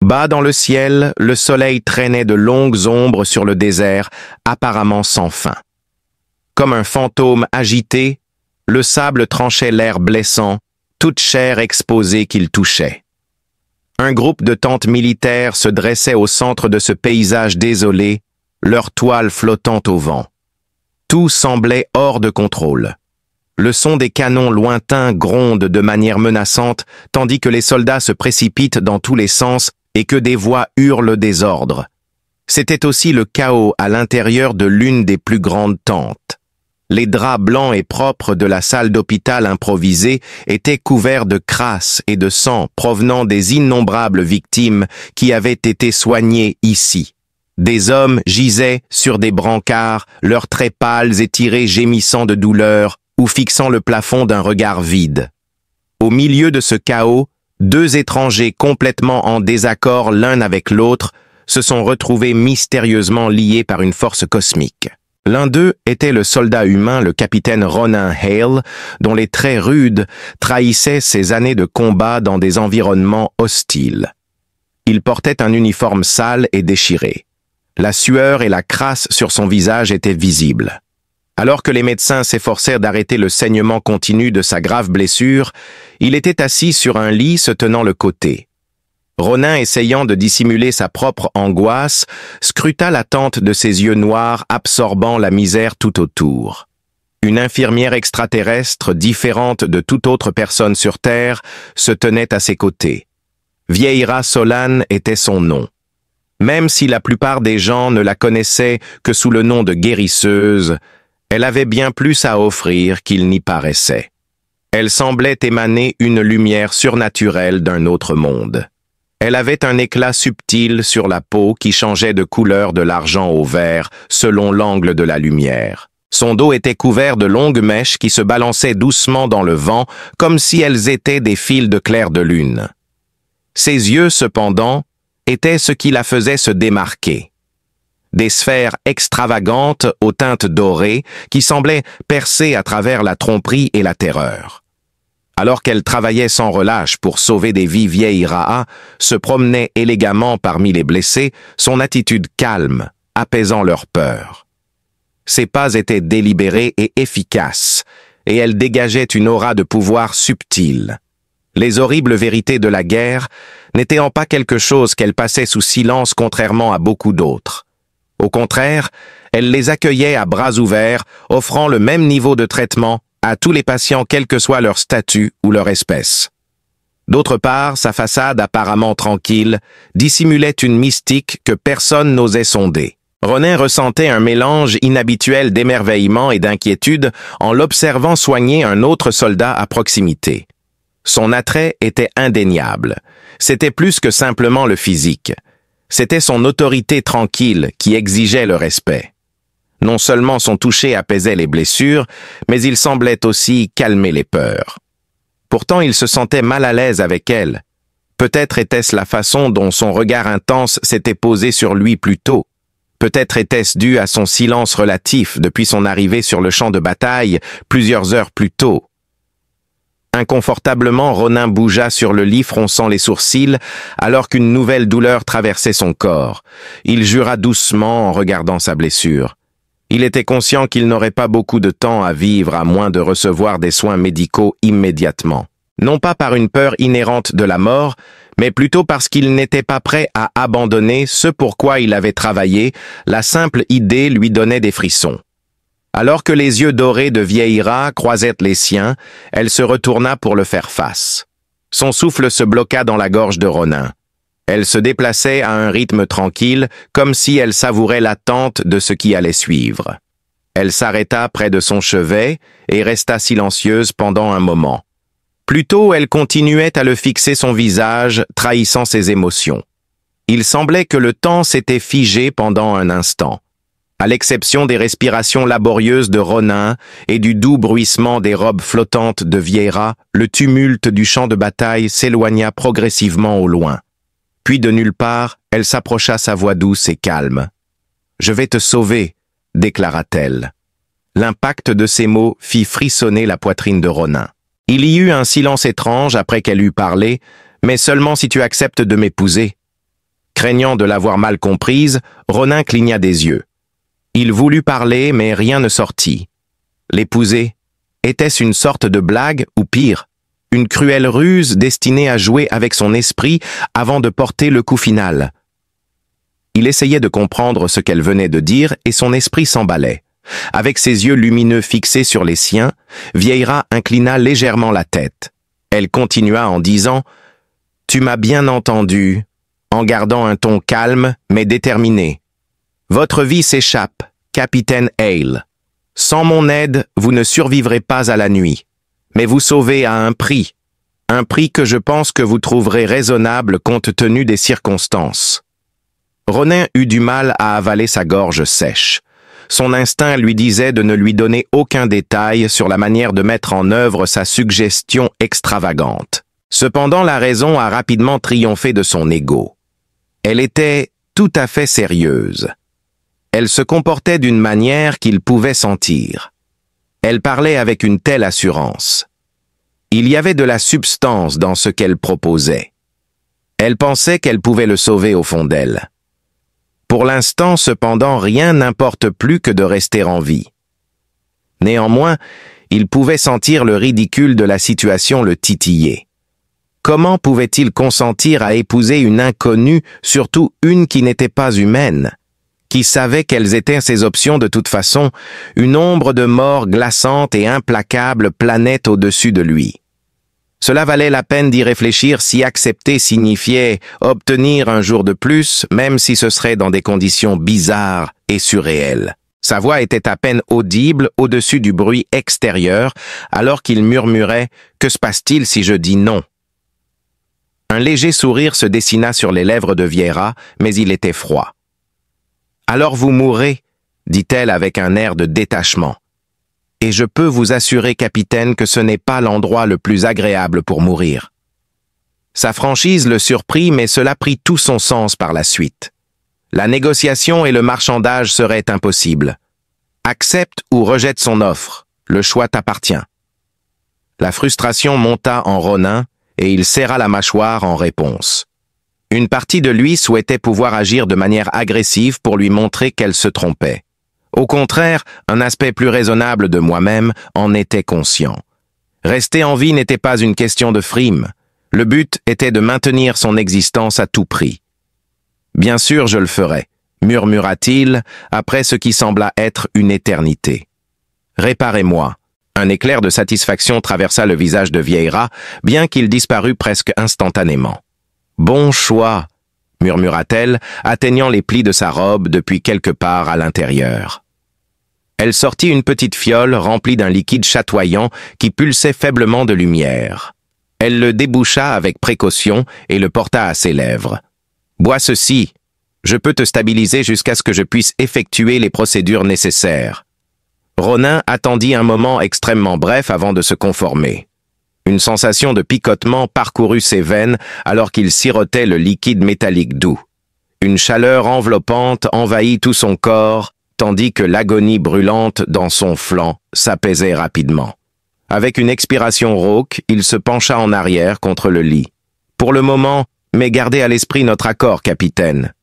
Bas dans le ciel, le soleil traînait de longues ombres sur le désert, apparemment sans fin. Comme un fantôme agité, le sable tranchait l'air blessant, toute chair exposée qu'il touchait. Un groupe de tentes militaires se dressait au centre de ce paysage désolé, leurs toiles flottant au vent. Tout semblait hors de contrôle. Le son des canons lointains gronde de manière menaçante, tandis que les soldats se précipitent dans tous les sens et que des voix hurlent des ordres. C'était aussi le chaos à l'intérieur de l'une des plus grandes tentes. Les draps blancs et propres de la salle d'hôpital improvisée étaient couverts de crasse et de sang provenant des innombrables victimes qui avaient été soignées ici. Des hommes gisaient sur des brancards, leurs traits pâles et tirés gémissant de douleur ou fixant le plafond d'un regard vide. Au milieu de ce chaos, deux étrangers complètement en désaccord l'un avec l'autre se sont retrouvés mystérieusement liés par une force cosmique. L'un d'eux était le soldat humain, le capitaine Ronan Hale, dont les traits rudes trahissaient ses années de combat dans des environnements hostiles. Il portait un uniforme sale et déchiré. La sueur et la crasse sur son visage étaient visibles. Alors que les médecins s'efforcèrent d'arrêter le saignement continu de sa grave blessure, il était assis sur un lit se tenant le côté. Ronan, essayant de dissimuler sa propre angoisse, scruta la tente de ses yeux noirs absorbant la misère tout autour. Une infirmière extraterrestre, différente de toute autre personne sur Terre, se tenait à ses côtés. Vieira Solan était son nom. Même si la plupart des gens ne la connaissaient que sous le nom de guérisseuse, elle avait bien plus à offrir qu'il n'y paraissait. Elle semblait émaner une lumière surnaturelle d'un autre monde. Elle avait un éclat subtil sur la peau qui changeait de couleur de l'argent au vert selon l'angle de la lumière. Son dos était couvert de longues mèches qui se balançaient doucement dans le vent comme si elles étaient des fils de clair de lune. Ses yeux, cependant, étaient ce qui la faisait se démarquer. Des sphères extravagantes aux teintes dorées qui semblaient percer à travers la tromperie et la terreur. Alors qu'elle travaillait sans relâche pour sauver des vies, Vieira se promenait élégamment parmi les blessés, son attitude calme, apaisant leur peur. Ses pas étaient délibérés et efficaces, et elle dégageait une aura de pouvoir subtile. Les horribles vérités de la guerre n'étaient pas quelque chose qu'elle passait sous silence contrairement à beaucoup d'autres. Au contraire, elle les accueillait à bras ouverts, offrant le même niveau de traitement à tous les patients quel que soit leur statut ou leur espèce. D'autre part, sa façade apparemment tranquille dissimulait une mystique que personne n'osait sonder. Ronan ressentait un mélange inhabituel d'émerveillement et d'inquiétude en l'observant soigner un autre soldat à proximité. Son attrait était indéniable. C'était plus que simplement le physique. C'était son autorité tranquille qui exigeait le respect. Non seulement son toucher apaisait les blessures, mais il semblait aussi calmer les peurs. Pourtant, il se sentait mal à l'aise avec elle. Peut-être était-ce la façon dont son regard intense s'était posé sur lui plus tôt. Peut-être était-ce dû à son silence relatif depuis son arrivée sur le champ de bataille plusieurs heures plus tôt. Inconfortablement, Ronan bougea sur le lit fronçant les sourcils alors qu'une nouvelle douleur traversait son corps. Il jura doucement en regardant sa blessure. Il était conscient qu'il n'aurait pas beaucoup de temps à vivre à moins de recevoir des soins médicaux immédiatement. Non pas par une peur inhérente de la mort, mais plutôt parce qu'il n'était pas prêt à abandonner ce pour quoi il avait travaillé, la simple idée lui donnait des frissons. Alors que les yeux dorés de Vieira croisaient les siens, elle se retourna pour le faire face. Son souffle se bloqua dans la gorge de Ronan. Elle se déplaçait à un rythme tranquille, comme si elle savourait l'attente de ce qui allait suivre. Elle s'arrêta près de son chevet et resta silencieuse pendant un moment. Plutôt, elle continuait à le fixer son visage, trahissant ses émotions. Il semblait que le temps s'était figé pendant un instant. À l'exception des respirations laborieuses de Ronan et du doux bruissement des robes flottantes de Vieira, le tumulte du champ de bataille s'éloigna progressivement au loin. Puis de nulle part, elle s'approcha, sa voix douce et calme. « Je vais te sauver », déclara-t-elle. L'impact de ces mots fit frissonner la poitrine de Ronan. Il y eut un silence étrange après qu'elle eut parlé, « Mais seulement si tu acceptes de m'épouser. » Craignant de l'avoir mal comprise, Ronin cligna des yeux. Il voulut parler, mais rien ne sortit. L'épouser, était-ce une sorte de blague, ou pire, une cruelle ruse destinée à jouer avec son esprit avant de porter le coup final? Il essayait de comprendre ce qu'elle venait de dire et son esprit s'emballait. Avec ses yeux lumineux fixés sur les siens, Vieira inclina légèrement la tête. Elle continua en disant « Tu m'as bien entendu », en gardant un ton calme mais déterminé. « Votre vie s'échappe, capitaine Hale. Sans mon aide, vous ne survivrez pas à la nuit. Mais vous sauvez à un prix que je pense que vous trouverez raisonnable compte tenu des circonstances. » Ronin eut du mal à avaler sa gorge sèche. Son instinct lui disait de ne lui donner aucun détail sur la manière de mettre en œuvre sa suggestion extravagante. Cependant, la raison a rapidement triomphé de son ego. Elle était tout à fait sérieuse. Elle se comportait d'une manière qu'il pouvait sentir. Elle parlait avec une telle assurance. Il y avait de la substance dans ce qu'elle proposait. Elle pensait qu'elle pouvait le sauver au fond d'elle. Pour l'instant, cependant, rien n'importe plus que de rester en vie. Néanmoins, il pouvait sentir le ridicule de la situation le titiller. Comment pouvait-il consentir à épouser une inconnue, surtout une qui n'était pas humaine, qui savait quelles étaient ses options de toute façon, une ombre de mort glaçante et implacable planait au-dessus de lui. Cela valait la peine d'y réfléchir si accepter signifiait obtenir un jour de plus, même si ce serait dans des conditions bizarres et surréelles. Sa voix était à peine audible au-dessus du bruit extérieur, alors qu'il murmurait « Que se passe-t-il si je dis non ?» Un léger sourire se dessina sur les lèvres de Vieira, mais il était froid. « Alors vous mourrez, » dit-elle avec un air de détachement. « Et je peux vous assurer, capitaine, que ce n'est pas l'endroit le plus agréable pour mourir. » Sa franchise le surprit, mais cela prit tout son sens par la suite. La négociation et le marchandage seraient impossibles. Accepte ou rejette son offre, le choix t'appartient. La frustration monta en Ronin, et il serra la mâchoire en réponse. Une partie de lui souhaitait pouvoir agir de manière agressive pour lui montrer qu'elle se trompait. Au contraire, un aspect plus raisonnable de moi-même en était conscient. Rester en vie n'était pas une question de frime. Le but était de maintenir son existence à tout prix. « Bien sûr, je le ferai », murmura-t-il, après ce qui sembla être une éternité. « Réparez-moi. » Un éclair de satisfaction traversa le visage de Vieira, bien qu'il disparut presque instantanément. « Bon choix », murmura-t-elle, atteignant les plis de sa robe depuis quelque part à l'intérieur. Elle sortit une petite fiole remplie d'un liquide chatoyant qui pulsait faiblement de lumière. Elle le déboucha avec précaution et le porta à ses lèvres. « Bois ceci. Je peux te stabiliser jusqu'à ce que je puisse effectuer les procédures nécessaires. » Ronin attendit un moment extrêmement bref avant de se conformer. Une sensation de picotement parcourut ses veines alors qu'il sirotait le liquide métallique doux. Une chaleur enveloppante envahit tout son corps, tandis que l'agonie brûlante dans son flanc s'apaisait rapidement. Avec une expiration rauque, il se pencha en arrière contre le lit. « Pour le moment, mais gardez à l'esprit notre accord, capitaine. »«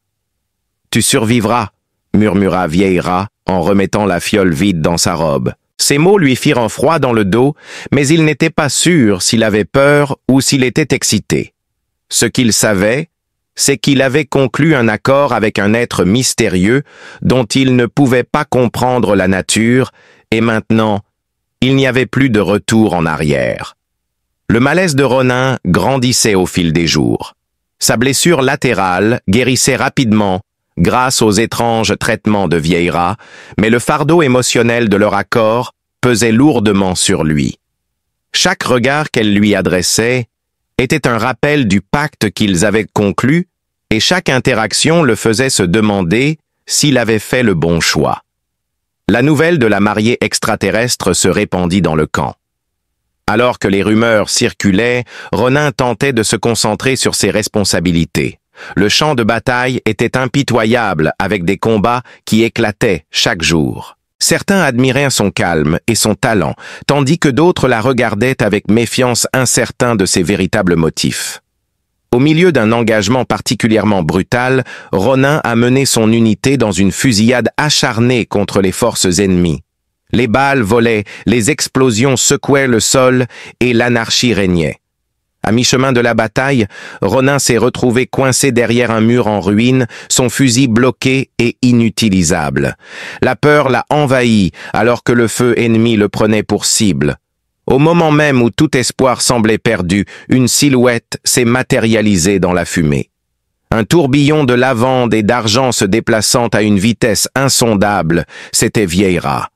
Tu survivras, » murmura Vieira en remettant la fiole vide dans sa robe. Ces mots lui firent un froid dans le dos, mais il n'était pas sûr s'il avait peur ou s'il était excité. Ce qu'il savait, c'est qu'il avait conclu un accord avec un être mystérieux dont il ne pouvait pas comprendre la nature, et maintenant, il n'y avait plus de retour en arrière. Le malaise de Ronin grandissait au fil des jours. Sa blessure latérale guérissait rapidement grâce aux étranges traitements de Vieira, mais le fardeau émotionnel de leur accord pesait lourdement sur lui. Chaque regard qu'elle lui adressait était un rappel du pacte qu'ils avaient conclu, et chaque interaction le faisait se demander s'il avait fait le bon choix. La nouvelle de la mariée extraterrestre se répandit dans le camp. Alors que les rumeurs circulaient, Ronin tentait de se concentrer sur ses responsabilités. Le champ de bataille était impitoyable avec des combats qui éclataient chaque jour. Certains admiraient son calme et son talent, tandis que d'autres la regardaient avec méfiance, incertains de ses véritables motifs. Au milieu d'un engagement particulièrement brutal, Ronin a mené son unité dans une fusillade acharnée contre les forces ennemies. Les balles volaient, les explosions secouaient le sol et l'anarchie régnait. À mi-chemin de la bataille, Ronin s'est retrouvé coincé derrière un mur en ruine, son fusil bloqué et inutilisable. La peur l'a envahi alors que le feu ennemi le prenait pour cible. Au moment même où tout espoir semblait perdu, une silhouette s'est matérialisée dans la fumée. Un tourbillon de lavande et d'argent se déplaçant à une vitesse insondable, c'était Vieira.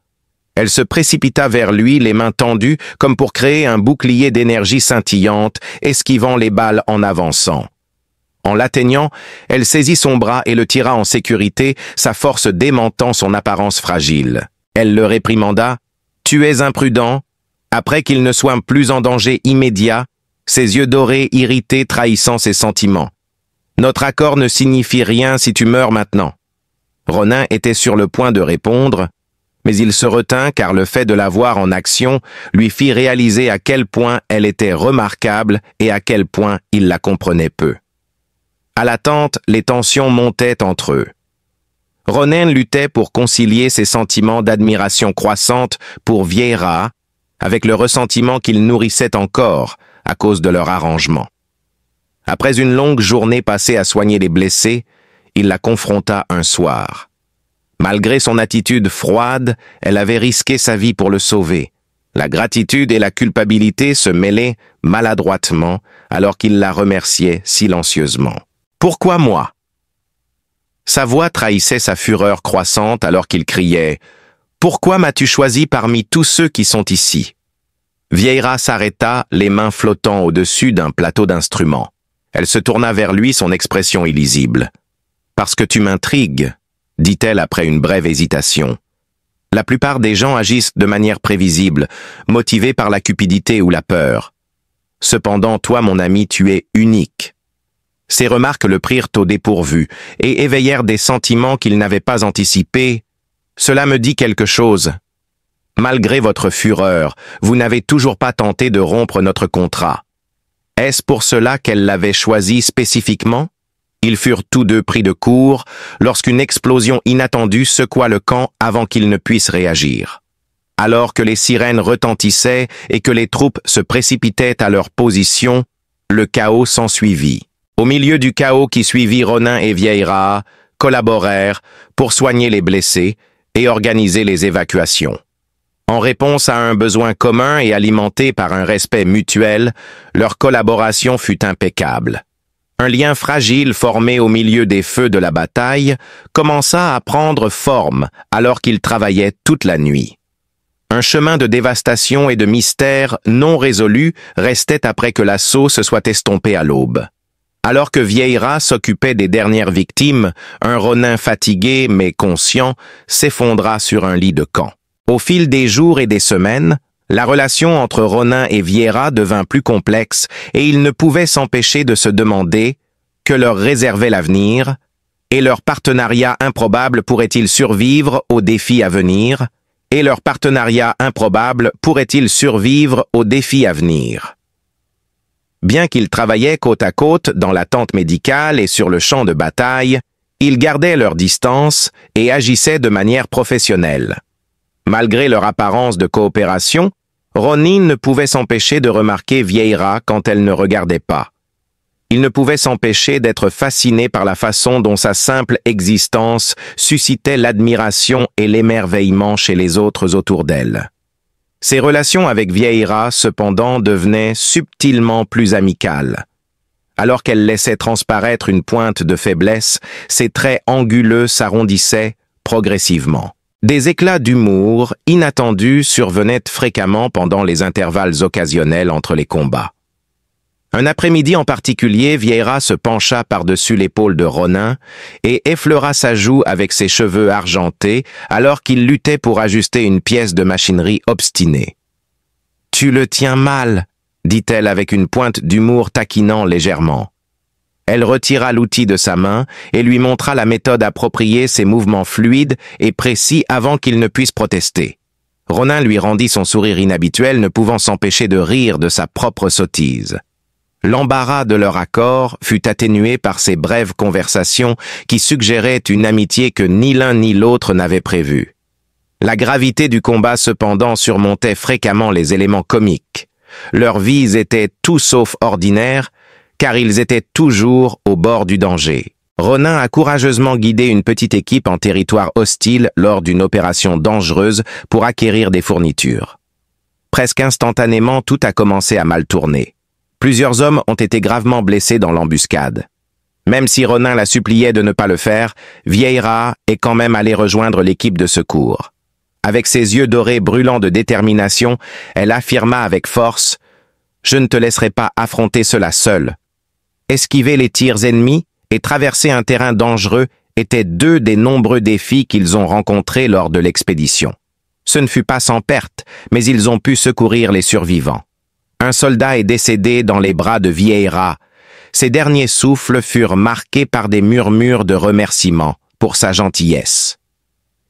Elle se précipita vers lui, les mains tendues, comme pour créer un bouclier d'énergie scintillante, esquivant les balles en avançant. En l'atteignant, elle saisit son bras et le tira en sécurité, sa force démentant son apparence fragile. Elle le réprimanda. « Tu es imprudent !» Après qu'il ne soit plus en danger immédiat, ses yeux dorés irrités trahissant ses sentiments. « Notre accord ne signifie rien si tu meurs maintenant. » Ronin était sur le point de répondre, mais il se retint car le fait de la voir en action lui fit réaliser à quel point elle était remarquable et à quel point il la comprenait peu. À l'attente, les tensions montaient entre eux. Ronin luttait pour concilier ses sentiments d'admiration croissante pour Vieira avec le ressentiment qu'il nourrissait encore à cause de leur arrangement. Après une longue journée passée à soigner les blessés, il la confronta un soir. Malgré son attitude froide, elle avait risqué sa vie pour le sauver. La gratitude et la culpabilité se mêlaient maladroitement alors qu'il la remerciait silencieusement. « Pourquoi moi ?» Sa voix trahissait sa fureur croissante alors qu'il criait « Pourquoi m'as-tu choisi parmi tous ceux qui sont ici ?» Vieira s'arrêta, les mains flottant au-dessus d'un plateau d'instruments. Elle se tourna vers lui, son expression illisible. « Parce que tu m'intrigues », dit-elle après une brève hésitation. La plupart des gens agissent de manière prévisible, motivés par la cupidité ou la peur. Cependant, toi, mon ami, tu es unique. Ces remarques le prirent au dépourvu et éveillèrent des sentiments qu'il n'avait pas anticipés. Cela me dit quelque chose. Malgré votre fureur, vous n'avez toujours pas tenté de rompre notre contrat. Est-ce pour cela qu'elle l'avait choisi spécifiquement ? Ils furent tous deux pris de court lorsqu'une explosion inattendue secoua le camp avant qu'ils ne puissent réagir. Alors que les sirènes retentissaient et que les troupes se précipitaient à leur position, le chaos s'ensuivit. Au milieu du chaos qui suivit, Ronin et Vieira collaborèrent pour soigner les blessés et organiser les évacuations. En réponse à un besoin commun et alimenté par un respect mutuel, leur collaboration fut impeccable. Un lien fragile formé au milieu des feux de la bataille commença à prendre forme alors qu'ils travaillaient toute la nuit. Un chemin de dévastation et de mystère non résolu restait après que l'assaut se soit estompé à l'aube. Alors que Vieira s'occupait des dernières victimes, un Ronin fatigué mais conscient s'effondra sur un lit de camp. Au fil des jours et des semaines, la relation entre Ronin et Vieira devint plus complexe et ils ne pouvaient s'empêcher de se demander que leur réservait l'avenir et leur partenariat improbable pourrait-il survivre aux défis à venir et leur partenariat improbable pourrait-il survivre aux défis à venir. Bien qu'ils travaillaient côte à côte dans la tente médicale et sur le champ de bataille, ils gardaient leur distance et agissaient de manière professionnelle. Malgré leur apparence de coopération, Ronin ne pouvait s'empêcher de remarquer Vieira quand elle ne regardait pas. Il ne pouvait s'empêcher d'être fasciné par la façon dont sa simple existence suscitait l'admiration et l'émerveillement chez les autres autour d'elle. Ses relations avec Vieira, cependant, devenaient subtilement plus amicales. Alors qu'elle laissait transparaître une pointe de faiblesse, ses traits anguleux s'arrondissaient progressivement. Des éclats d'humour inattendus survenaient fréquemment pendant les intervalles occasionnels entre les combats. Un après-midi en particulier, Vieira se pencha par-dessus l'épaule de Ronin et effleura sa joue avec ses cheveux argentés alors qu'il luttait pour ajuster une pièce de machinerie obstinée. « Tu le tiens mal », dit-elle avec une pointe d'humour taquinant légèrement. Elle retira l'outil de sa main et lui montra la méthode appropriée, ses mouvements fluides et précis avant qu'il ne puisse protester. Ronin lui rendit son sourire inhabituel, ne pouvant s'empêcher de rire de sa propre sottise. L'embarras de leur accord fut atténué par ces brèves conversations qui suggéraient une amitié que ni l'un ni l'autre n'avait prévue. La gravité du combat cependant surmontait fréquemment les éléments comiques. Leurs vies étaient tout sauf ordinaires, car ils étaient toujours au bord du danger. Ronin a courageusement guidé une petite équipe en territoire hostile lors d'une opération dangereuse pour acquérir des fournitures. Presque instantanément, tout a commencé à mal tourner. Plusieurs hommes ont été gravement blessés dans l'embuscade. Même si Ronin la suppliait de ne pas le faire, Vieira est quand même allée rejoindre l'équipe de secours. Avec ses yeux dorés brûlants de détermination, elle affirma avec force « Je ne te laisserai pas affronter cela seul. » Esquiver les tirs ennemis et traverser un terrain dangereux étaient deux des nombreux défis qu'ils ont rencontrés lors de l'expédition. Ce ne fut pas sans perte, mais ils ont pu secourir les survivants. Un soldat est décédé dans les bras de Vieira. Ses derniers souffles furent marqués par des murmures de remerciement pour sa gentillesse.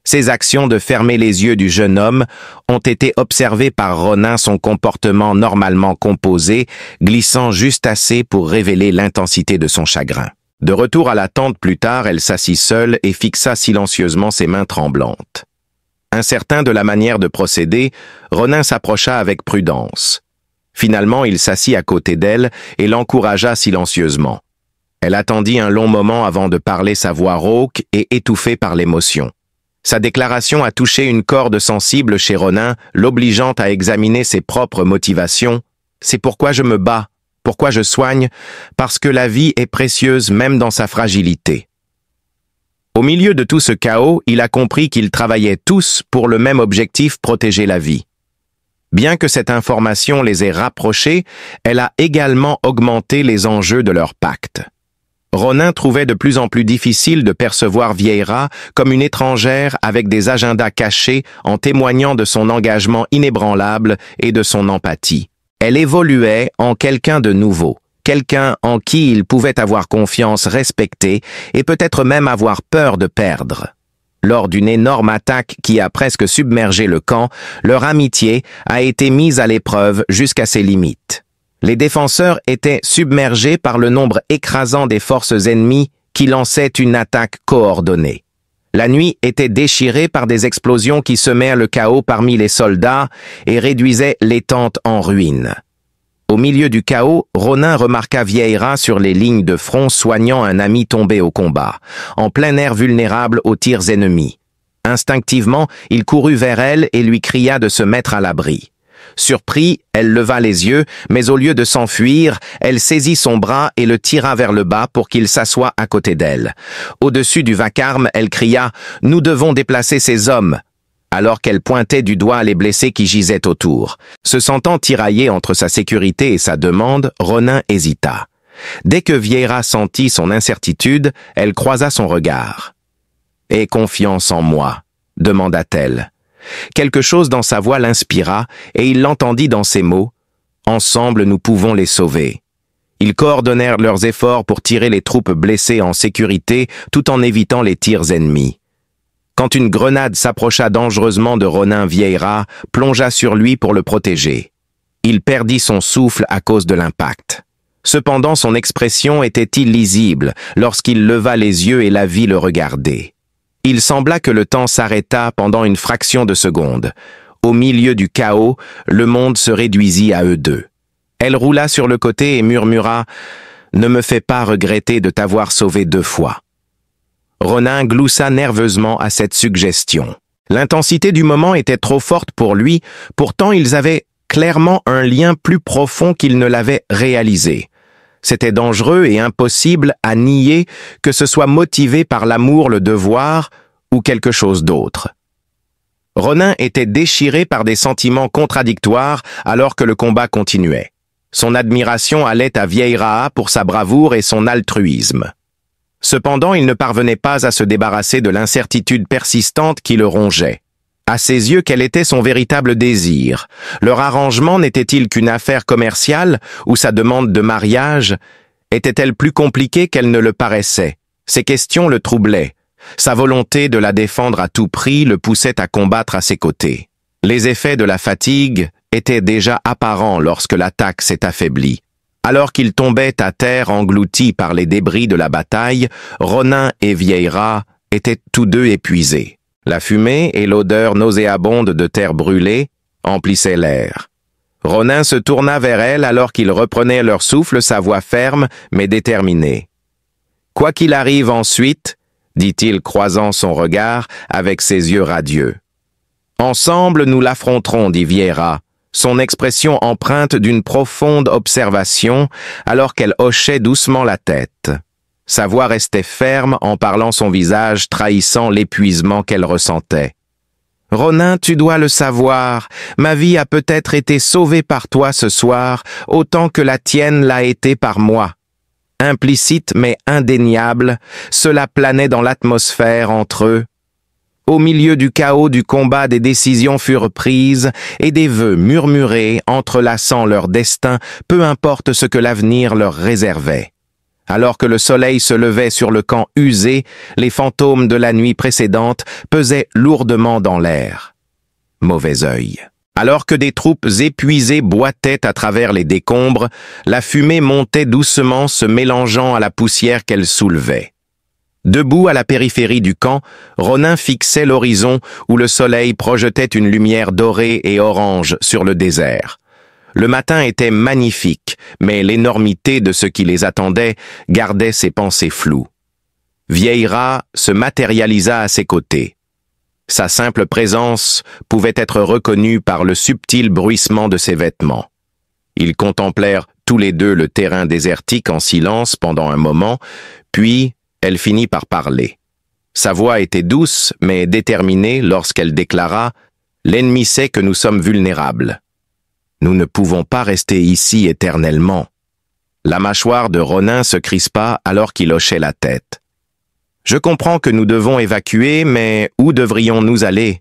Ces actions de fermer les yeux du jeune homme ont été observées par Ronin, son comportement normalement composé, glissant juste assez pour révéler l'intensité de son chagrin. De retour à la tente plus tard, elle s'assit seule et fixa silencieusement ses mains tremblantes. Incertain de la manière de procéder, Ronin s'approcha avec prudence. Finalement, il s'assit à côté d'elle et l'encouragea silencieusement. Elle attendit un long moment avant de parler, sa voix rauque et étouffée par l'émotion. Sa déclaration a touché une corde sensible chez Ronin, l'obligeant à examiner ses propres motivations. « C'est pourquoi je me bats, pourquoi je soigne, parce que la vie est précieuse même dans sa fragilité. » Au milieu de tout ce chaos, il a compris qu'ils travaillaient tous pour le même objectif, protéger la vie. Bien que cette information les ait rapprochés, elle a également augmenté les enjeux de leur pacte. Ronin trouvait de plus en plus difficile de percevoir Vieira comme une étrangère avec des agendas cachés en témoignant de son engagement inébranlable et de son empathie. Elle évoluait en quelqu'un de nouveau, quelqu'un en qui il pouvait avoir confiance, respecter et peut-être même avoir peur de perdre. Lors d'une énorme attaque qui a presque submergé le camp, leur amitié a été mise à l'épreuve jusqu'à ses limites. Les défenseurs étaient submergés par le nombre écrasant des forces ennemies qui lançaient une attaque coordonnée. La nuit était déchirée par des explosions qui semèrent le chaos parmi les soldats et réduisaient les tentes en ruines. Au milieu du chaos, Ronin remarqua Vieira sur les lignes de front soignant un ami tombé au combat, en plein air vulnérable aux tirs ennemis. Instinctivement, il courut vers elle et lui cria de se mettre à l'abri. Surpris, elle leva les yeux, mais au lieu de s'enfuir, elle saisit son bras et le tira vers le bas pour qu'il s'assoie à côté d'elle. Au-dessus du vacarme, elle cria « Nous devons déplacer ces hommes !» alors qu'elle pointait du doigt les blessés qui gisaient autour. Se sentant tiraillée entre sa sécurité et sa demande, Ronin hésita. Dès que Vieira sentit son incertitude, elle croisa son regard. « Aie confiance en moi », demanda-t-elle. Quelque chose dans sa voix l'inspira et il l'entendit dans ces mots « Ensemble, nous pouvons les sauver ». Ils coordonnèrent leurs efforts pour tirer les troupes blessées en sécurité tout en évitant les tirs ennemis. Quand une grenade s'approcha dangereusement de Ronin, Vieira plongea sur lui pour le protéger. Il perdit son souffle à cause de l'impact. Cependant, son expression était illisible lorsqu'il leva les yeux et la vit le regarder. Il sembla que le temps s'arrêta pendant une fraction de seconde. Au milieu du chaos, le monde se réduisit à eux deux. Elle roula sur le côté et murmura « Ne me fais pas regretter de t'avoir sauvé 2 fois. » Ronin gloussa nerveusement à cette suggestion. L'intensité du moment était trop forte pour lui, pourtant ils avaient clairement un lien plus profond qu'il ne l'avait réalisé. C'était dangereux et impossible à nier que ce soit motivé par l'amour, le devoir ou quelque chose d'autre. Ronin était déchiré par des sentiments contradictoires alors que le combat continuait. Son admiration allait à Vieira pour sa bravoure et son altruisme. Cependant, il ne parvenait pas à se débarrasser de l'incertitude persistante qui le rongeait. À ses yeux, quel était son véritable désir? Leur arrangement n'était-il qu'une affaire commerciale ou sa demande de mariage était-elle plus compliquée qu'elle ne le paraissait? Ces questions le troublaient. Sa volonté de la défendre à tout prix le poussait à combattre à ses côtés. Les effets de la fatigue étaient déjà apparents lorsque l'attaque s'est affaiblie. Alors qu'ils tombaient à terre engloutis par les débris de la bataille, Ronin et Vieillera étaient tous deux épuisés. La fumée et l'odeur nauséabonde de terre brûlée emplissaient l'air. Ronin se tourna vers elle alors qu'ils reprenaient leur souffle, sa voix ferme mais déterminée. « Quoi qu'il arrive ensuite, dit-il croisant son regard avec ses yeux radieux. « Ensemble nous l'affronterons, dit Vieillera, son expression empreinte d'une profonde observation alors qu'elle hochait doucement la tête. Sa voix restait ferme en parlant, son visage trahissant l'épuisement qu'elle ressentait. « Ronin, tu dois le savoir, ma vie a peut-être été sauvée par toi ce soir, autant que la tienne l'a été par moi. Implicite mais indéniable, cela planait dans l'atmosphère entre eux. Au milieu du chaos du combat, des décisions furent prises et des vœux murmurés entrelaçant leur destin, peu importe ce que l'avenir leur réservait. Alors que le soleil se levait sur le camp usé, les fantômes de la nuit précédente pesaient lourdement dans l'air. Mauvais œil. Alors que des troupes épuisées boitaient à travers les décombres, la fumée montait doucement, se mélangeant à la poussière qu'elle soulevait. Debout à la périphérie du camp, Ronin fixait l'horizon où le soleil projetait une lumière dorée et orange sur le désert. Le matin était magnifique, mais l'énormité de ce qui les attendait gardait ses pensées floues. Vieillera se matérialisa à ses côtés. Sa simple présence pouvait être reconnue par le subtil bruissement de ses vêtements. Ils contemplèrent tous les deux le terrain désertique en silence pendant un moment, puis elle finit par parler. Sa voix était douce, mais déterminée lorsqu'elle déclara « L'ennemi sait que nous sommes vulnérables. Nous ne pouvons pas rester ici éternellement. » La mâchoire de Ronin se crispa alors qu'il hochait la tête. « Je comprends que nous devons évacuer, mais où devrions-nous aller ?»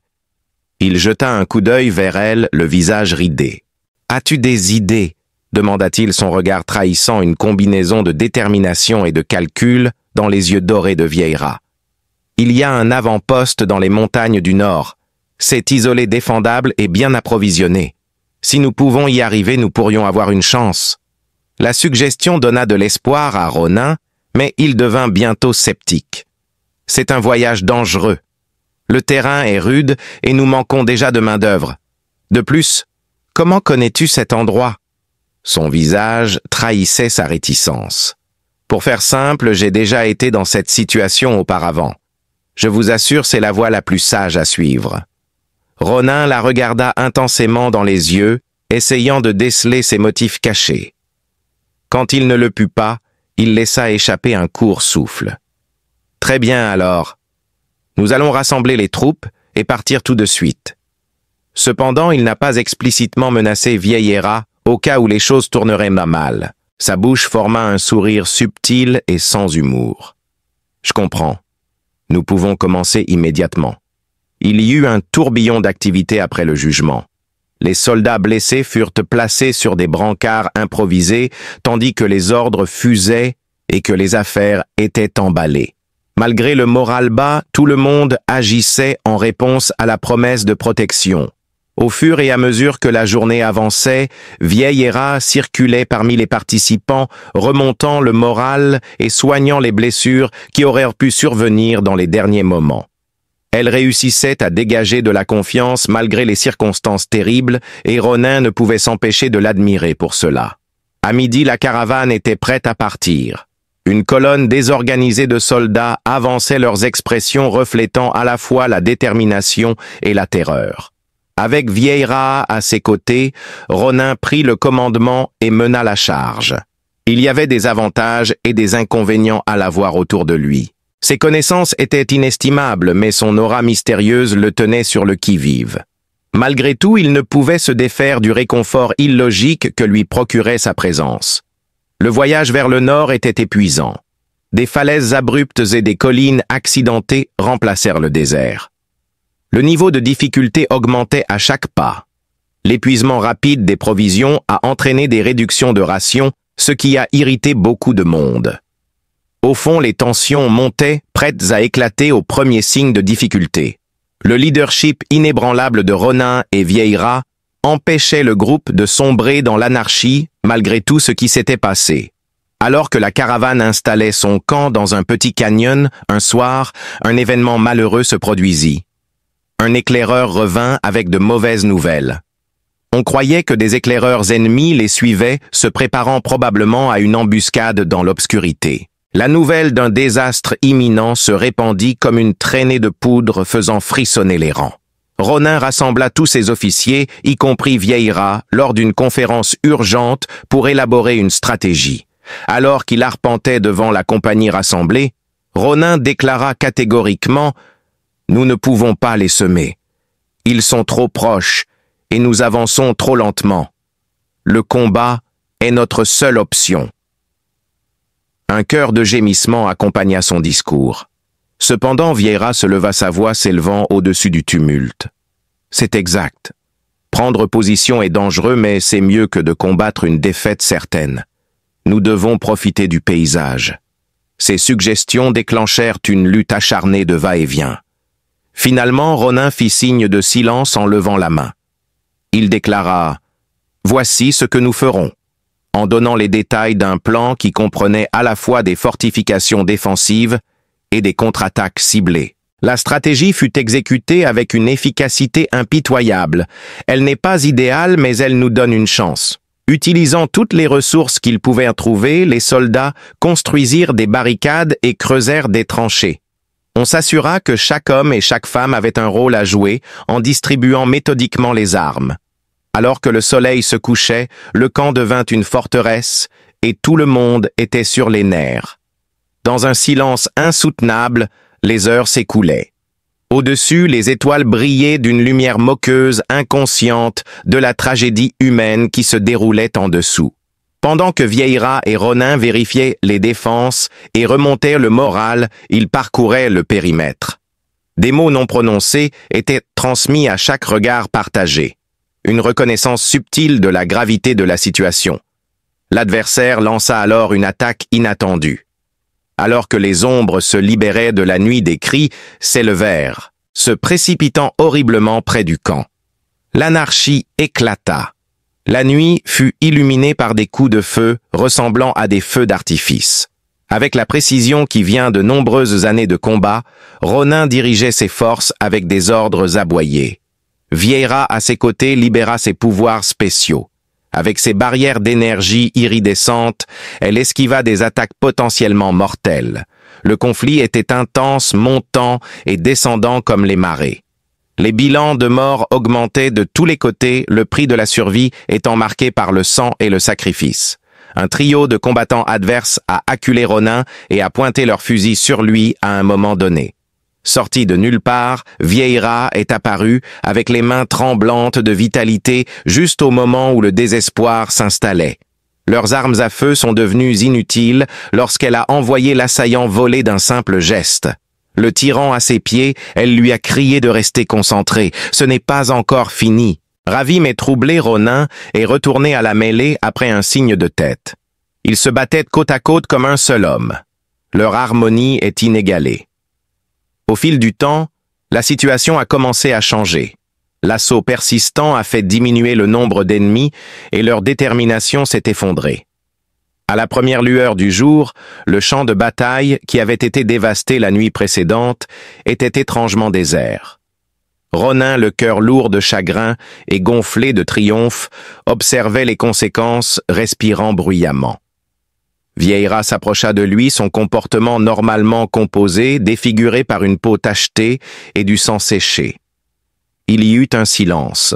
Il jeta un coup d'œil vers elle, le visage ridé. « As-tu des idées ?» demanda-t-il, son regard trahissant une combinaison de détermination et de calcul dans les yeux dorés de Vieillera. « Il y a un avant-poste dans les montagnes du Nord. C'est isolé, défendable et bien approvisionné. Si nous pouvons y arriver, nous pourrions avoir une chance. » La suggestion donna de l'espoir à Ronin, mais il devint bientôt sceptique. « C'est un voyage dangereux. Le terrain est rude et nous manquons déjà de main-d'œuvre. De plus, comment connais-tu cet endroit ?» Son visage trahissait sa réticence. « Pour faire simple, j'ai déjà été dans cette situation auparavant. Je vous assure, c'est la voie la plus sage à suivre. » Ronin la regarda intensément dans les yeux, essayant de déceler ses motifs cachés. Quand il ne le put pas, il laissa échapper un court souffle. « Très bien alors. Nous allons rassembler les troupes et partir tout de suite. » Cependant, il n'a pas explicitement menacé Vieillera au cas où les choses tourneraient mal. Sa bouche forma un sourire subtil et sans humour. « Je comprends. Nous pouvons commencer immédiatement. » Il y eut un tourbillon d'activité après le jugement. Les soldats blessés furent placés sur des brancards improvisés, tandis que les ordres fusaient et que les affaires étaient emballées. Malgré le moral bas, tout le monde agissait en réponse à la promesse de protection. Au fur et à mesure que la journée avançait, Vieillera circulait parmi les participants, remontant le moral et soignant les blessures qui auraient pu survenir dans les derniers moments. Elle réussissait à dégager de la confiance malgré les circonstances terribles, et Ronin ne pouvait s'empêcher de l'admirer pour cela. À midi, la caravane était prête à partir. Une colonne désorganisée de soldats avançait, leurs expressions reflétant à la fois la détermination et la terreur. Avec Vieillera à ses côtés, Ronin prit le commandement et mena la charge. Il y avait des avantages et des inconvénients à la voir autour de lui. Ses connaissances étaient inestimables, mais son aura mystérieuse le tenait sur le qui-vive. Malgré tout, il ne pouvait se défaire du réconfort illogique que lui procurait sa présence. Le voyage vers le nord était épuisant. Des falaises abruptes et des collines accidentées remplacèrent le désert. Le niveau de difficulté augmentait à chaque pas. L'épuisement rapide des provisions a entraîné des réductions de rations, ce qui a irrité beaucoup de monde. Au fond, les tensions montaient, prêtes à éclater au premier signe de difficulté. Le leadership inébranlable de Ronin et Vieillera empêchait le groupe de sombrer dans l'anarchie malgré tout ce qui s'était passé. Alors que la caravane installait son camp dans un petit canyon, un soir, un événement malheureux se produisit. Un éclaireur revint avec de mauvaises nouvelles. On croyait que des éclaireurs ennemis les suivaient, se préparant probablement à une embuscade dans l'obscurité. La nouvelle d'un désastre imminent se répandit comme une traînée de poudre faisant frissonner les rangs. Ronin rassembla tous ses officiers, y compris Vieira, lors d'une conférence urgente pour élaborer une stratégie. Alors qu'il arpentait devant la compagnie rassemblée, Ronin déclara catégoriquement « Nous ne pouvons pas les semer. Ils sont trop proches et nous avançons trop lentement. Le combat est notre seule option. » Un chœur de gémissements accompagna son discours. Cependant, Vieira se leva, sa voix s'élevant au-dessus du tumulte. C'est exact. Prendre position est dangereux, mais c'est mieux que de combattre une défaite certaine. Nous devons profiter du paysage. Ces suggestions déclenchèrent une lutte acharnée de va-et-vient. Finalement, Ronin fit signe de silence en levant la main. Il déclara « Voici ce que nous ferons », en donnant les détails d'un plan qui comprenait à la fois des fortifications défensives et des contre-attaques ciblées. La stratégie fut exécutée avec une efficacité impitoyable. Elle n'est pas idéale, mais elle nous donne une chance. Utilisant toutes les ressources qu'ils pouvaient trouver, les soldats construisirent des barricades et creusèrent des tranchées. On s'assura que chaque homme et chaque femme avait un rôle à jouer en distribuant méthodiquement les armes. Alors que le soleil se couchait, le camp devint une forteresse et tout le monde était sur les nerfs. Dans un silence insoutenable, les heures s'écoulaient. Au-dessus, les étoiles brillaient d'une lumière moqueuse, inconsciente de la tragédie humaine qui se déroulait en dessous. Pendant que Vieira et Ronin vérifiaient les défenses et remontaient le moral, ils parcouraient le périmètre. Des mots non prononcés étaient transmis à chaque regard partagé. Une reconnaissance subtile de la gravité de la situation. L'adversaire lança alors une attaque inattendue. Alors que les ombres se libéraient de la nuit, des cris s'élevèrent, se précipitant horriblement près du camp. L'anarchie éclata. La nuit fut illuminée par des coups de feu ressemblant à des feux d'artifice. Avec la précision qui vient de nombreuses années de combat, Ronin dirigeait ses forces avec des ordres aboyés. Vieira, à ses côtés, libéra ses pouvoirs spéciaux. Avec ses barrières d'énergie iridescentes, elle esquiva des attaques potentiellement mortelles. Le conflit était intense, montant et descendant comme les marées. Les bilans de morts augmentaient de tous les côtés, le prix de la survie étant marqué par le sang et le sacrifice. Un trio de combattants adverses a acculé Ronin et a pointé leurs fusils sur lui à un moment donné. Sorti de nulle part, Vieira est apparu avec les mains tremblantes de vitalité juste au moment où le désespoir s'installait. Leurs armes à feu sont devenues inutiles lorsqu'elle a envoyé l'assaillant voler d'un simple geste. Le tirant à ses pieds, elle lui a crié de rester concentré. Ce n'est pas encore fini. Ravi mais troublé, Ronin est retourné à la mêlée après un signe de tête. Ils se battaient côte à côte comme un seul homme. Leur harmonie est inégalée. Au fil du temps, la situation a commencé à changer. L'assaut persistant a fait diminuer le nombre d'ennemis et leur détermination s'est effondrée. À la première lueur du jour, le champ de bataille, qui avait été dévasté la nuit précédente, était étrangement désert. Ronin, le cœur lourd de chagrin et gonflé de triomphe, observait les conséquences, respirant bruyamment. Vieira s'approcha de lui, son comportement normalement composé, défiguré par une peau tachetée et du sang séché. Il y eut un silence.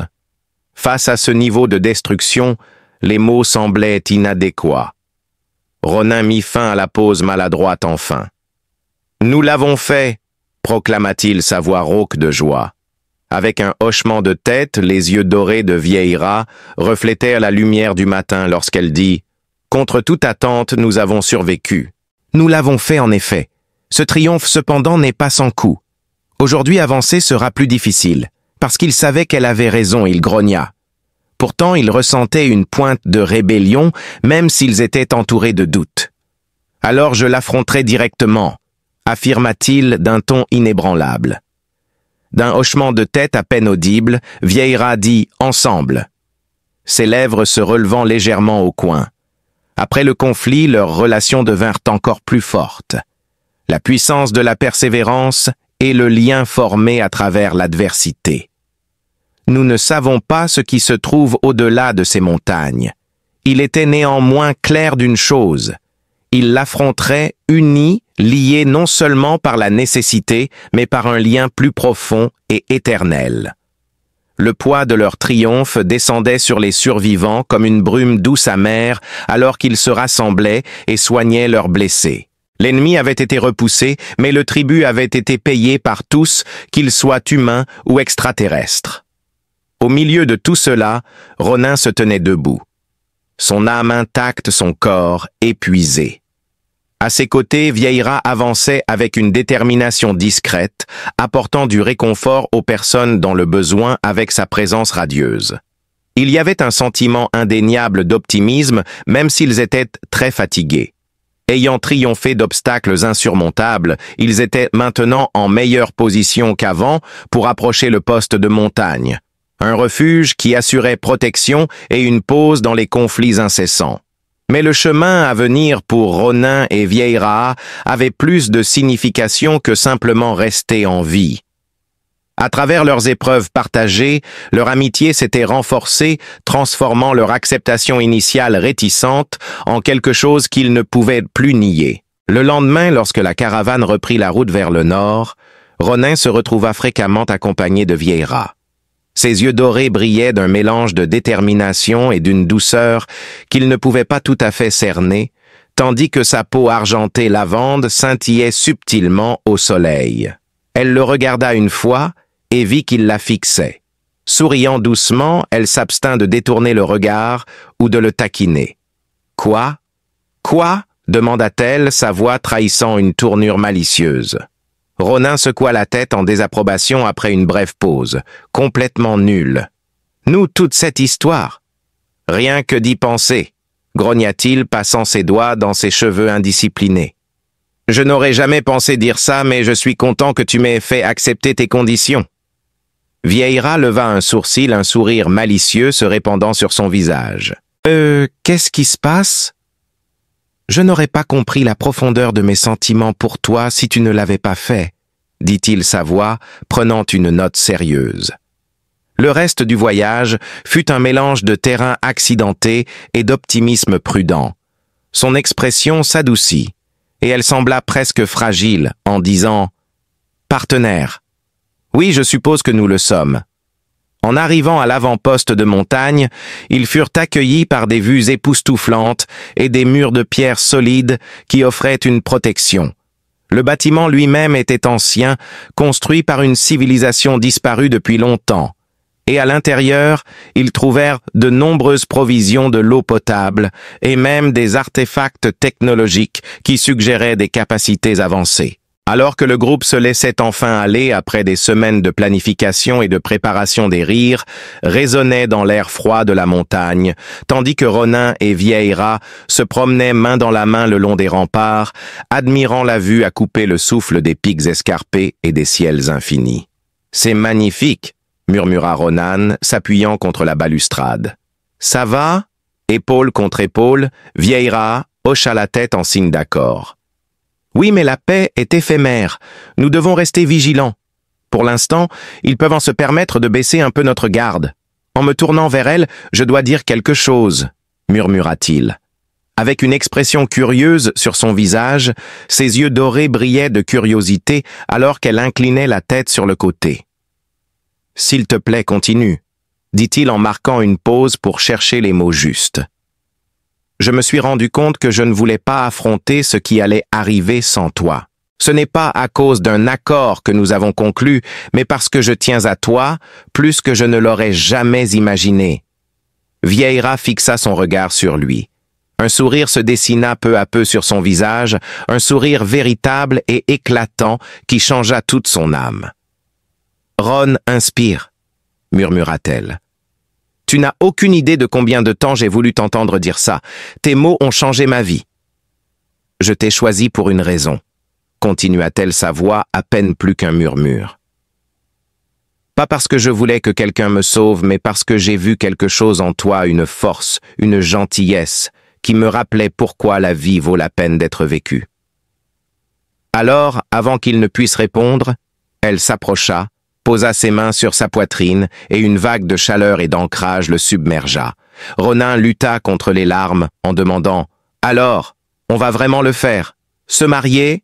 Face à ce niveau de destruction, les mots semblaient inadéquats. Ronin mit fin à la pause maladroite enfin. « Nous l'avons fait !» proclama-t-il, sa voix rauque de joie. Avec un hochement de tête, les yeux dorés de Vieira reflétèrent la lumière du matin lorsqu'elle dit « Contre toute attente, nous avons survécu. » Nous l'avons fait en effet. Ce triomphe cependant n'est pas sans coup. Aujourd'hui avancer sera plus difficile, parce qu'il savait qu'elle avait raison, il grogna. Pourtant, il ressentait une pointe de rébellion, même s'ils étaient entourés de doutes. « Alors je l'affronterai directement », affirma-t-il d'un ton inébranlable. D'un hochement de tête à peine audible, Vieira dit « Ensemble ». ses lèvres se relevant légèrement au coin. Après le conflit, leurs relations devinrent encore plus fortes. La puissance de la persévérance et le lien formé à travers l'adversité. Nous ne savons pas ce qui se trouve au-delà de ces montagnes. Il était néanmoins clair d'une chose. Ils l'affronteraient unis, liés non seulement par la nécessité, mais par un lien plus profond et éternel. Le poids de leur triomphe descendait sur les survivants comme une brume douce amère alors qu'ils se rassemblaient et soignaient leurs blessés. L'ennemi avait été repoussé, mais le tribut avait été payé par tous, qu'ils soient humains ou extraterrestres. Au milieu de tout cela, Ronin se tenait debout. Son âme intacte, son corps épuisé. À ses côtés, Vieira avançait avec une détermination discrète, apportant du réconfort aux personnes dans le besoin avec sa présence radieuse. Il y avait un sentiment indéniable d'optimisme, même s'ils étaient très fatigués. Ayant triomphé d'obstacles insurmontables, ils étaient maintenant en meilleure position qu'avant pour approcher le poste de montagne. Un refuge qui assurait protection et une pause dans les conflits incessants. Mais le chemin à venir pour Ronin et Vieira avait plus de signification que simplement rester en vie. À travers leurs épreuves partagées, leur amitié s'était renforcée, transformant leur acceptation initiale réticente en quelque chose qu'ils ne pouvaient plus nier. Le lendemain, lorsque la caravane reprit la route vers le nord, Ronin se retrouva fréquemment accompagné de Vieira. Ses yeux dorés brillaient d'un mélange de détermination et d'une douceur qu'il ne pouvait pas tout à fait cerner, tandis que sa peau argentée lavande scintillait subtilement au soleil. Elle le regarda une fois et vit qu'il la fixait. Souriant doucement, elle s'abstint de détourner le regard ou de le taquiner. « Quoi? Quoi? » demanda-t-elle, sa voix trahissant une tournure malicieuse. Ronin secoua la tête en désapprobation après une brève pause, complètement nulle. « Nous, toute cette histoire. »« Rien que d'y penser, » grogna-t-il, passant ses doigts dans ses cheveux indisciplinés. « Je n'aurais jamais pensé dire ça, mais je suis content que tu m'aies fait accepter tes conditions. » Vieira leva un sourcil, un sourire malicieux se répandant sur son visage. « Qu'est-ce qui se passe ? » « Je n'aurais pas compris la profondeur de mes sentiments pour toi si tu ne l'avais pas fait, » dit-il sa voix, prenant une note sérieuse. Le reste du voyage fut un mélange de terrain accidenté et d'optimisme prudent. Son expression s'adoucit, et elle sembla presque fragile en disant « Partenaire, oui, je suppose que nous le sommes. » En arrivant à l'avant-poste de montagne, ils furent accueillis par des vues époustouflantes et des murs de pierre solides qui offraient une protection. Le bâtiment lui-même était ancien, construit par une civilisation disparue depuis longtemps. Et à l'intérieur, ils trouvèrent de nombreuses provisions de l'eau potable et même des artefacts technologiques qui suggéraient des capacités avancées. Alors que le groupe se laissait enfin aller après des semaines de planification et de préparation des rires, résonnait dans l'air froid de la montagne, tandis que Ronin et Vieira se promenaient main dans la main le long des remparts, admirant la vue à couper le souffle des pics escarpés et des ciels infinis. « C'est magnifique !» murmura Ronan, s'appuyant contre la balustrade. « Ça va ?» Épaule contre épaule, Vieira hocha la tête en signe d'accord. Oui, mais la paix est éphémère. Nous devons rester vigilants. Pour l'instant, ils peuvent en se permettre de baisser un peu notre garde. En me tournant vers elle, je dois dire quelque chose, murmura-t-il. Avec une expression curieuse sur son visage, ses yeux dorés brillaient de curiosité alors qu'elle inclinait la tête sur le côté. « S'il te plaît, continue, » dit-il en marquant une pause pour chercher les mots justes. Je me suis rendu compte que je ne voulais pas affronter ce qui allait arriver sans toi. Ce n'est pas à cause d'un accord que nous avons conclu, mais parce que je tiens à toi plus que je ne l'aurais jamais imaginé. » Vieira fixa son regard sur lui. Un sourire se dessina peu à peu sur son visage, un sourire véritable et éclatant qui changea toute son âme. « Ron inspire, » murmura-t-elle. Tu n'as aucune idée de combien de temps j'ai voulu t'entendre dire ça. Tes mots ont changé ma vie. Je t'ai choisi pour une raison, continua-t-elle sa voix à peine plus qu'un murmure. Pas parce que je voulais que quelqu'un me sauve, mais parce que j'ai vu quelque chose en toi, une force, une gentillesse, qui me rappelait pourquoi la vie vaut la peine d'être vécue. » Alors, avant qu'il ne puisse répondre, elle s'approcha, posa ses mains sur sa poitrine et une vague de chaleur et d'ancrage le submergea. Ronan lutta contre les larmes en demandant « Alors, on va vraiment le faire? Se marier ?»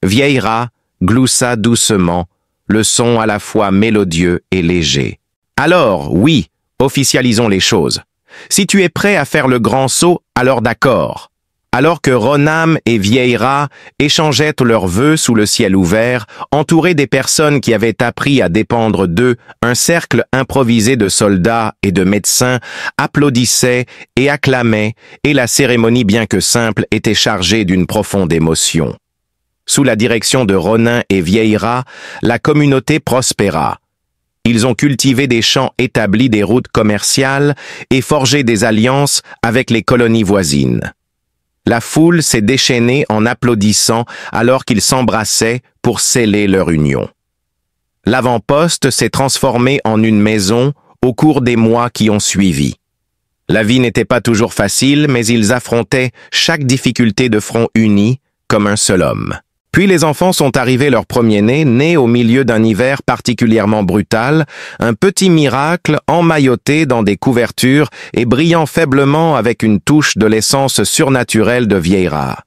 Vieillera gloussa doucement, le son à la fois mélodieux et léger. « Alors, oui, officialisons les choses. Si tu es prêt à faire le grand saut, alors d'accord. » Alors que Ronan et Vieillera échangeaient leurs vœux sous le ciel ouvert, entourés des personnes qui avaient appris à dépendre d'eux, un cercle improvisé de soldats et de médecins applaudissait et acclamait, et la cérémonie, bien que simple, était chargée d'une profonde émotion. Sous la direction de Ronan et Vieillera, la communauté prospéra. Ils ont cultivé des champs établis, des routes commerciales et forgé des alliances avec les colonies voisines. La foule s'est déchaînée en applaudissant alors qu'ils s'embrassaient pour sceller leur union. L'avant-poste s'est transformé en une maison au cours des mois qui ont suivi. La vie n'était pas toujours facile, mais ils affrontaient chaque difficulté de front uni comme un seul homme. Puis les enfants sont arrivés leur premier-né, né au milieu d'un hiver particulièrement brutal, un petit miracle emmailloté dans des couvertures et brillant faiblement avec une touche de l'essence surnaturelle de Vieillera.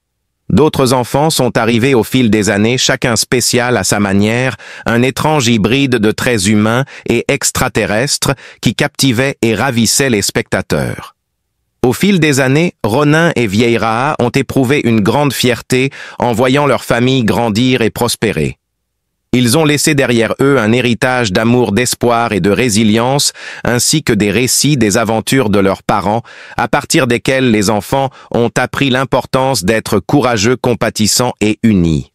D'autres enfants sont arrivés au fil des années, chacun spécial à sa manière, un étrange hybride de traits humains et extraterrestres qui captivait et ravissait les spectateurs. Au fil des années, Ronan et Vieillera ont éprouvé une grande fierté en voyant leur famille grandir et prospérer. Ils ont laissé derrière eux un héritage d'amour, d'espoir et de résilience, ainsi que des récits des aventures de leurs parents, à partir desquels les enfants ont appris l'importance d'être courageux, compatissants et unis.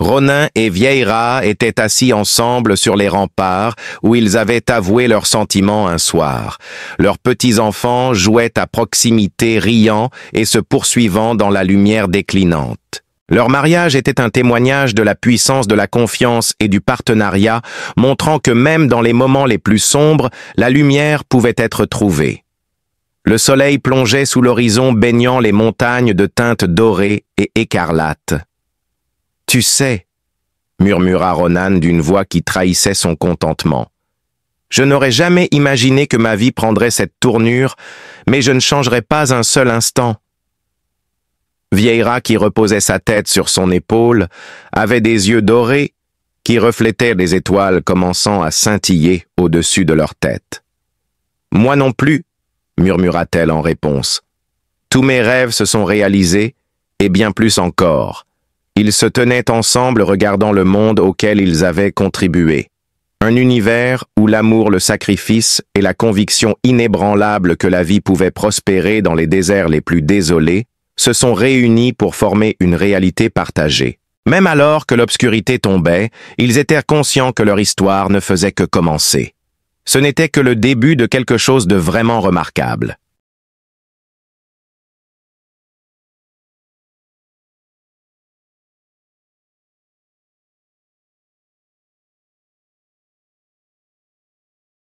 Ronan et Vieillera étaient assis ensemble sur les remparts où ils avaient avoué leurs sentiments un soir. Leurs petits-enfants jouaient à proximité, riant et se poursuivant dans la lumière déclinante. Leur mariage était un témoignage de la puissance de la confiance et du partenariat, montrant que même dans les moments les plus sombres, la lumière pouvait être trouvée. Le soleil plongeait sous l'horizon, baignant les montagnes de teintes dorées et écarlates. « Tu sais, » murmura Ronan d'une voix qui trahissait son contentement. « Je n'aurais jamais imaginé que ma vie prendrait cette tournure, mais je ne changerai pas un seul instant. » Vieillera, qui reposait sa tête sur son épaule, avait des yeux dorés qui reflétaient les étoiles commençant à scintiller au-dessus de leur tête. « Moi non plus, » murmura-t-elle en réponse. « Tous mes rêves se sont réalisés, et bien plus encore. » Ils se tenaient ensemble regardant le monde auquel ils avaient contribué. Un univers où l'amour, le sacrifice et la conviction inébranlable que la vie pouvait prospérer dans les déserts les plus désolés se sont réunis pour former une réalité partagée. Même alors que l'obscurité tombait, ils étaient conscients que leur histoire ne faisait que commencer. Ce n'était que le début de quelque chose de vraiment remarquable.